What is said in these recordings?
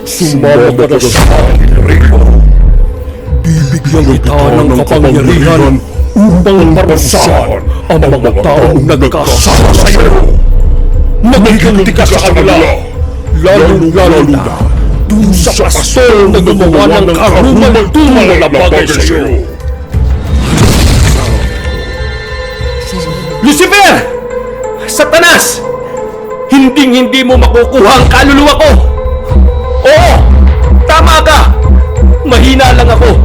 Sumama ka na sa akin, Rico. Bibigyan kita ng kapangyarihan upang parusahan ang mga taong nagkasama sa iyo. Maghiganti ka sa kanila, lalo na dun sa pastor na gumawa ng karumal-tumal na bagay sa iyo. Lucifer! Satanas! Hinding-hindi mo makukuha ang kaluluwa ko! Oo! Tama ka! Mahina lang ako.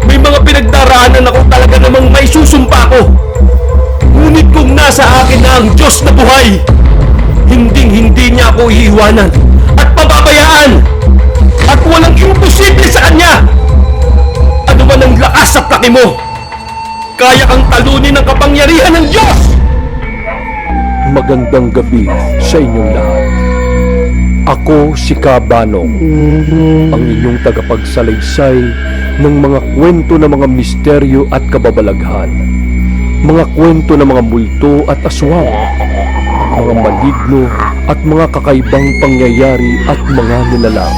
May mga pinagdaraanan ako talaga namang may susumpa ko. Ngunit kung nasa akin na ang Diyos na buhay, hinding-hindi niya ako iiwanan at pababayaan. At walang imposible sa Kanya. Ano man ang lakas sa plaki mo, kaya kang talunin ang kapangyarihan ng Diyos! Magandang gabi sa inyong lahat. Ako si Kabanong, ang inyong tagapagsalaysay ng mga kwento ng mga misteryo at kababalaghan, mga kwento ng mga multo at aswang, mga maligno at mga kakaibang pangyayari at mga nilalang.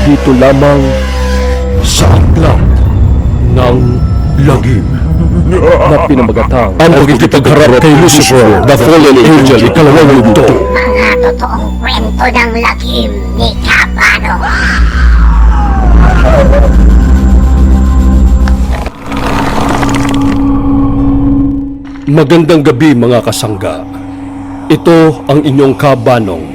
Dito lamang sa aklat ng lagim na pinamagatang Ang pagkikipagharap kay Lucifer, the fallen angel, ikalawang yugto. Mga totoong kwento ng lagim ni Kabano. Magandang gabi mga kasangga. Ito ang inyong Kabanong.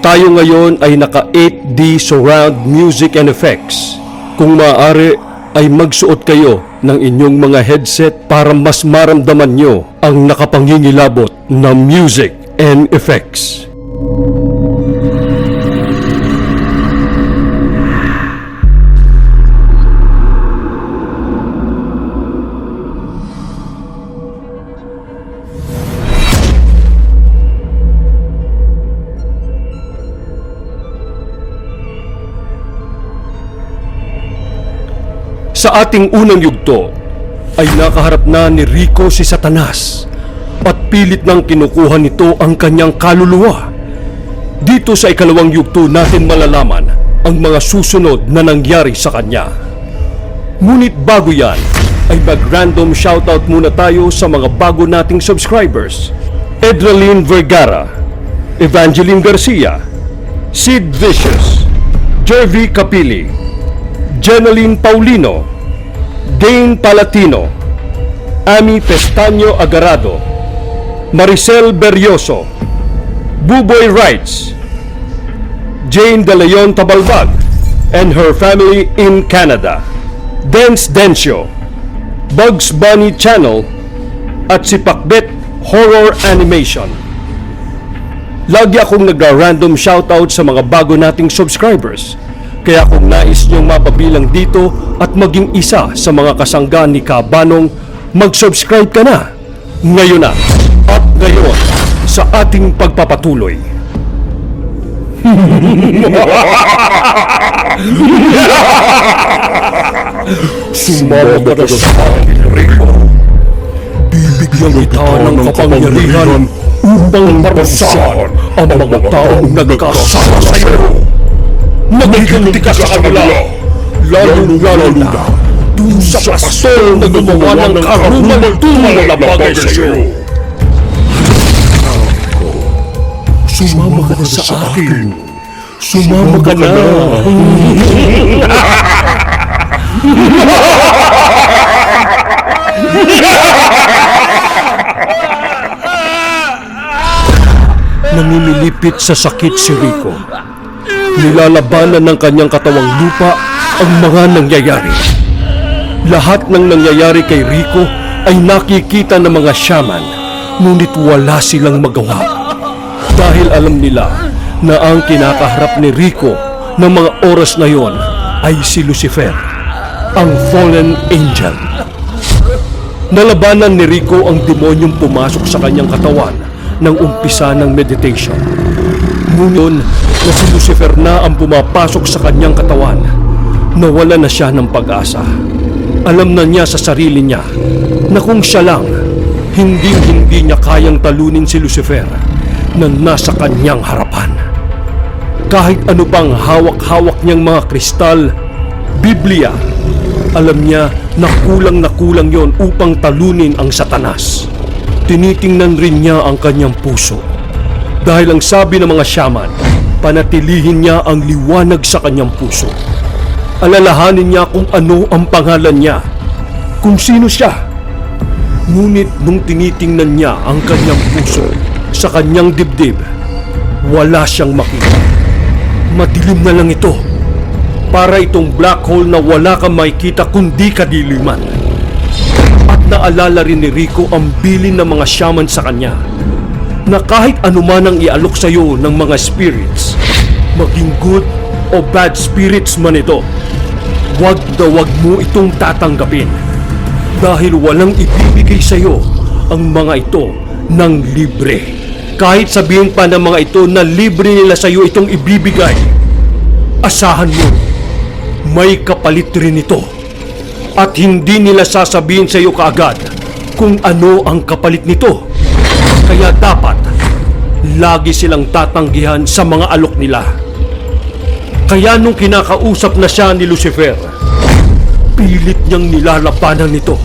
Tayo ngayon ay naka 8D surround music and effects. Kung maaari ay magsuot kayo ng inyong mga headset para mas maramdaman nyo ang nakapangingilabot na music and effects. Sa ating unang yugto ay nakaharap na ni Rico si Satanas at pilit nang kinukuha nito ang kanyang kaluluwa. Dito sa ikalawang yugto natin malalaman ang mga susunod na nangyari sa kanya. Ngunit bago yan ay mag-random shoutout muna tayo sa mga bago nating subscribers: Edralyn Vergara, Evangeline Garcia, Sid Vicious, Jervy Capili, Jeneline Paulino, Dane Palatino, Ami Pestaño Agarado, Maricel Berioso, Buboy Wrights, Jane De Leon Tabalbag and her family in Canada, Dance Dencio, Bugs Bunny Channel at si Pakbet Horror Animation. Lagi akong nagra-random shoutout sa mga bago nating subscribers. Kaya kung nais niyong mapabilang dito at maging isa sa mga kasangga ni Kabanong, mag-subscribe ka na. Ngayon na at ngayon sa ating pagpapatuloy. Sumama ka na sa akin, Rico. Bibigyan kita ng kapangyarihan upang parusahan ang mga taong nagkasama sa iyo. Maghiganti ka sa kanila, lalo na dun sa pastor na gumawa ng karumal-tumal na bagay sa iyo. Sumama ka na sa akin. Sumama ka na. Namimilipit sa sakit si Rico. Nilalabanan ng kanyang katawang lupa ang mga nangyayari. Lahat ng nangyayari kay Rico ay nakikita ng mga shaman, ngunit wala silang magawa. Dahil alam nila na ang kinakaharap ni Rico ng mga oras na yon ay si Lucifer, ang fallen angel. Nalabanan ni Rico ang demonyong pumasok sa kanyang katawan ng umpisa ng meditation. Ngunit na si Lucifer na ang pumapasok sa kanyang katawan, nawala na siya ng pag-asa. Alam na niya sa sarili niya na kung siya lang Hindi niya kayang talunin si Lucifer na nasa kanyang harapan. Kahit ano pang hawak-hawak niyang mga kristal, Biblia, alam niya na kulang yon upang talunin ang Satanas. Tinitingnan rin niya ang kanyang puso. Dahil ang sabi ng mga shaman, panatilihin niya ang liwanag sa kanyang puso. Alalahanin niya kung ano ang pangalan niya, kung sino siya. Ngunit nung tinitingnan niya ang kanyang puso sa kanyang dibdib, wala siyang makita. Madilim na lang ito. Para itong black hole na wala kang makikita kundi kadiliman. At naalala rin ni Rico ang bilin ng mga shaman sa kanya na kahit anuman ang ialok sa iyo ng mga spirits, maging good o bad spirits man ito, wag mo itong tatanggapin dahil walang ibibigay sa iyo ang mga ito ng libre. Kahit sabihin pa ng mga ito na libre nila sa iyo itong ibibigay, asahan mo, may kapalit rin ito. At hindi nila sasabihin sa iyo kaagad kung ano ang kapalit nito. Kaya dapat, lagi silang tatanggihan sa mga alok nila. Kaya nung kinakausap na siya ni Lucifer, pilit niyang nilalabanan nito.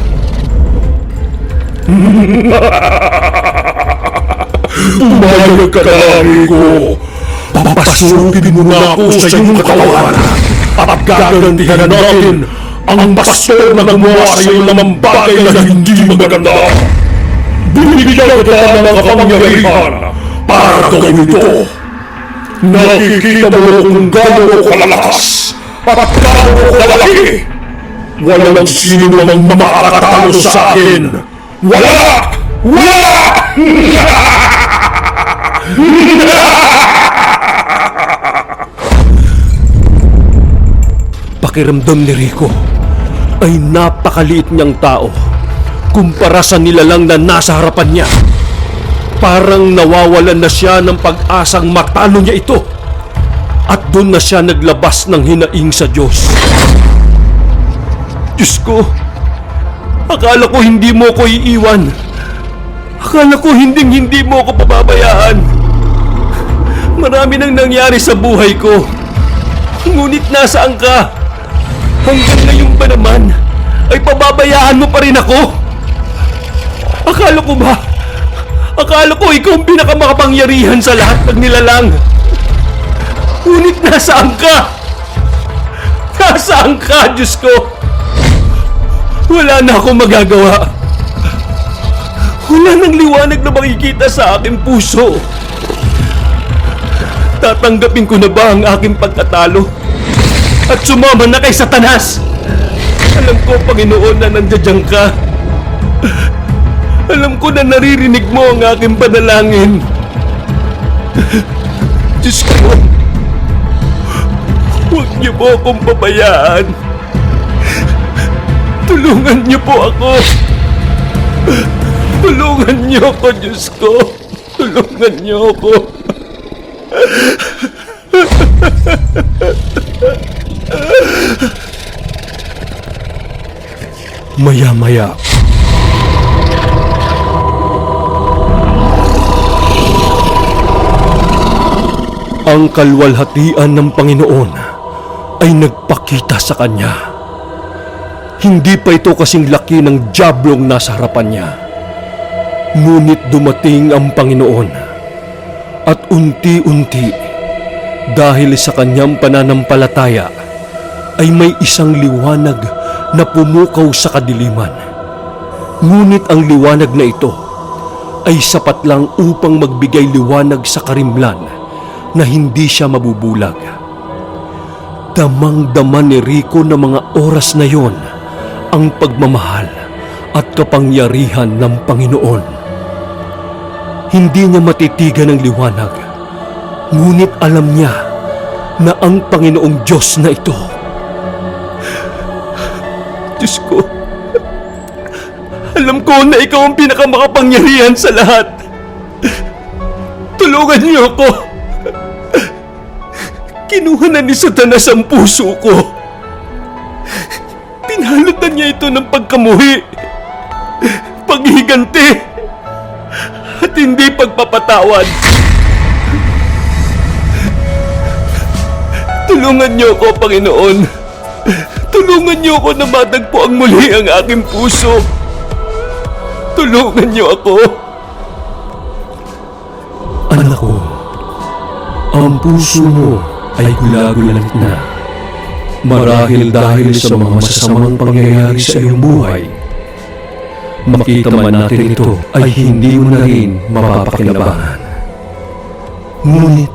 Pumayag ka na, Rico. Papasukin mo na ako sa iyong katawan. At gagantihan natin ang pastor na gumawa sa iyo ng mga bagay na hindi maganda. Binibigyan kita ng kapangyarihan para gawin ito. Nakikita mo kung gaano ko kalakas at gaano ko kalaki. Walang sino mang makakatalo sa akin. Wala! Wala! Pakiramdam ni Rico ay napakaliit niyang tao kumpara sa nilalang na nasa harapan niya. Parang nawawalan na siya ng pag-asang matalo niya ito. At doon na siya naglabas ng hinaing sa Diyos. Diyos ko, akala ko hindi mo ko iiwan. Akala ko hindi mo ko pababayaan. Marami nang nangyari sa buhay ko. Ngunit nasaan ka? Hanggang ngayon ba naman ay pababayaan mo pa rin ako? Akala ko ikaw ang pinakamakapangyarihan sa lahat ng nilalang. Ngunit nasaan ka? Nasaan ka, Diyos ko? Wala na akong magagawa. Wala nang liwanag na makikita sa aking puso. Tatanggapin ko na ba ang aking pagkatalo? At sumama na kay Satanas? Alam ko, Panginoon, na nandiyan ka. Alam ko na naririnig mo ang aking panalangin. Diyos ko, huwag niyo po akong pabayaan. Tulungan niyo po ako. Tulungan niyo ako, Diyos ko. Tulungan niyo ako. Maya-maya, ang kalwalhatian ng Panginoon ay nagpakita sa kanya. Hindi pa ito kasing laki ng diablong nasa harapan niya. Ngunit dumating ang Panginoon at unti-unti, dahil sa kanyang pananampalataya, ay may isang liwanag na pumukaw sa kadiliman. Ngunit ang liwanag na ito ay sapat lang upang magbigay liwanag sa karimlan na hindi siya mabubulag. Damang-dama ni Rico na mga oras na yon ang pagmamahal at kapangyarihan ng Panginoon. Hindi niya matitigan ang liwanag, ngunit alam niya na ang Panginoong Diyos na ito. Diyos ko, alam ko na ikaw ang pinakamakapangyarihan sa lahat. Tulungan niyo ako. Kinuha na ni Satanas ang puso ko. Pinhalutan niya ito ng pagkamuhi, paghihiganti, at hindi pagpapatawad. Tulungan niyo ako, Panginoon. Tulungan niyo ako na matagpuan muli ang aking puso. Tulungan niyo ako. Anak ko, ang puso mo ay gulagulanit na. Marahil dahil sa mga masasamang pangyayari sa iyong buhay. Makita man natin ito ay hindi mo na rin mapapakinabangan. Ngunit,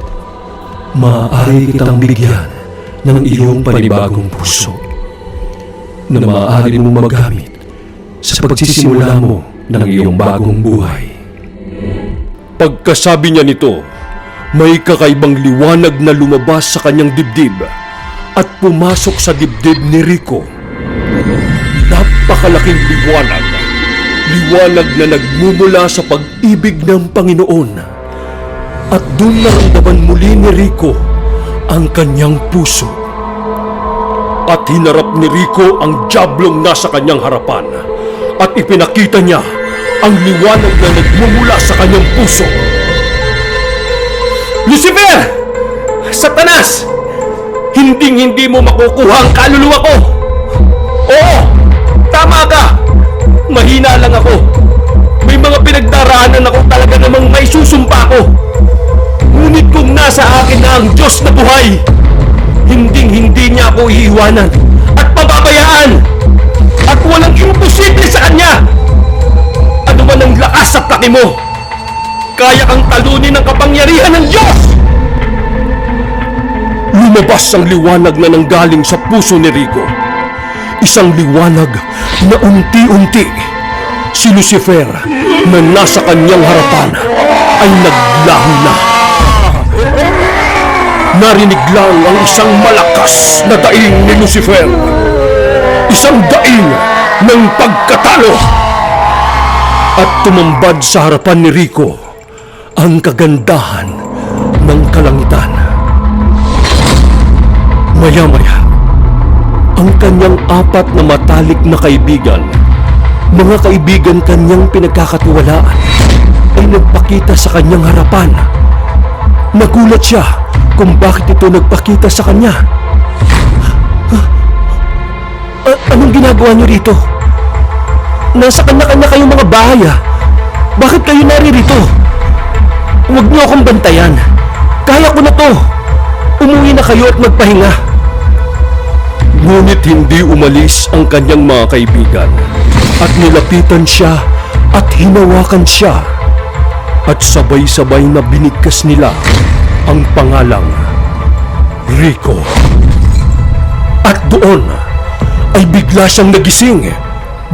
maaari kitang bigyan ng iyong panibagong puso na maaari mong magamit sa pagsisimula mo ng iyong bagong buhay. Pagkasabi niya nito, may kakaibang liwanag na lumabas sa kanyang dibdib at pumasok sa dibdib ni Rico. Napakalaking liwanag. Liwanag na nagmumula sa pag-ibig ng Panginoon. At doon naramdaman muli ni Rico ang kanyang puso. At hinarap ni Rico ang diablong nasa kanyang harapan. At ipinakita niya ang liwanag na nagmumula sa kanyang puso. Lucifer! Satanas! Hindi mo makukuha ang kaluluwa ko! Oo! Tama ka! Mahina lang ako. May mga pinagdaraanan ako talaga namang may susumpa ko. Ngunit kung nasa akin na ang Diyos na buhay, hindi niya ako iiwanan at pababayaan. At walang imposible sa Kanya. Ano man ang lakas at laki mo, kaya kang talunin ang kapangyarihan ng Diyos! Lumabas ang liwanag na nanggaling sa puso ni Rico. Isang liwanag na unti-unti si Lucifer na nasa kanyang harapan ay naglaho na. Narinig lang ang isang malakas na daing ni Lucifer. Isang daing ng pagkatalo. At tumambad sa harapan ni Rico ang kagandahan ng kalangitan. Maya-maya, ang kanyang apat na matalik na kaibigan, mga kaibigan kanyang pinagkakatiwalaan, ay nagpakita sa kanyang harapan. Nagulat siya kung bakit ito nagpakita sa kanya. Anong ginagawa niyo rito? Nasa kanya-kanya kayong mga bahay ah. Bakit kayo naririto? Huwag niyo akong bantayan. Kaya ko na to. Umuwi na kayo at magpahinga. Ngunit hindi umalis ang kanyang mga kaibigan at nilapitan siya at hinawakan siya at sabay-sabay na binigkas nila ang pangalang Rico. At doon ay bigla siyang nagising.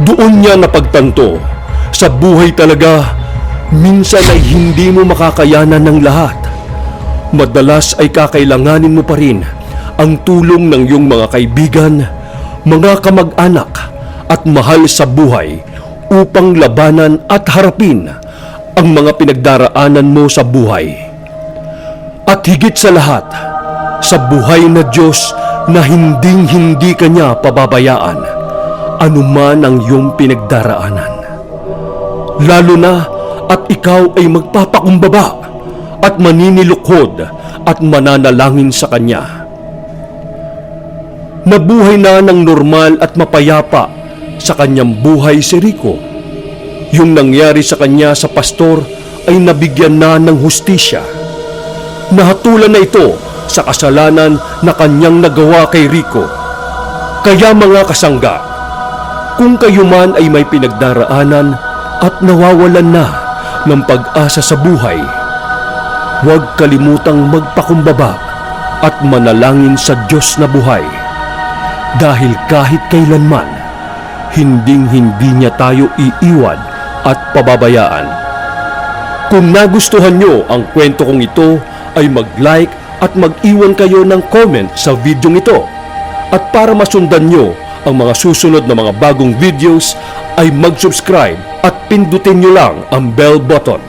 Doon niya napagtanto sa buhay talaga minsan ay hindi mo makakayanan ng lahat. Madalas ay kakailanganin mo pa rin ang tulong ng iyong mga kaibigan, mga kamag-anak at mahal sa buhay upang labanan at harapin ang mga pinagdaraanan mo sa buhay. At higit sa lahat, sa buhay na Diyos na hinding-hindi ka niya pababayaan, anuman ang iyong pinagdaraanan. Lalo na at ikaw ay magpapakumbaba at maninilukhod at mananalangin sa Kanya. Nabuhay na ng normal at mapayapa sa kanyang buhay si Rico. Yung nangyari sa kanya sa pastor ay nabigyan na ng hustisya. Nahatulan na ito sa kasalanan na kanyang nagawa kay Rico. Kaya mga kasangga, kung kayo man ay may pinagdaraanan at nawawalan na ng pag-asa sa buhay, huwag kalimutang magpakumbaba at manalangin sa Diyos na buhay. Dahil kahit kailanman, hinding-hindi niya tayo iiwan at pababayaan. Kung nagustuhan nyo ang kwento kong ito, ay mag-like at mag-iwan kayo ng comment sa video ito. At para masundan nyo ang mga susunod na mga bagong videos, ay mag-subscribe at pindutin nyo lang ang bell button.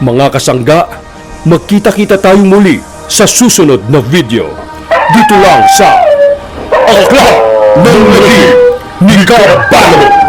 Mga kasangga, magkita-kita tayo muli sa susunod na video. Dito lang sa Akla ng Lagim ni Carabalo.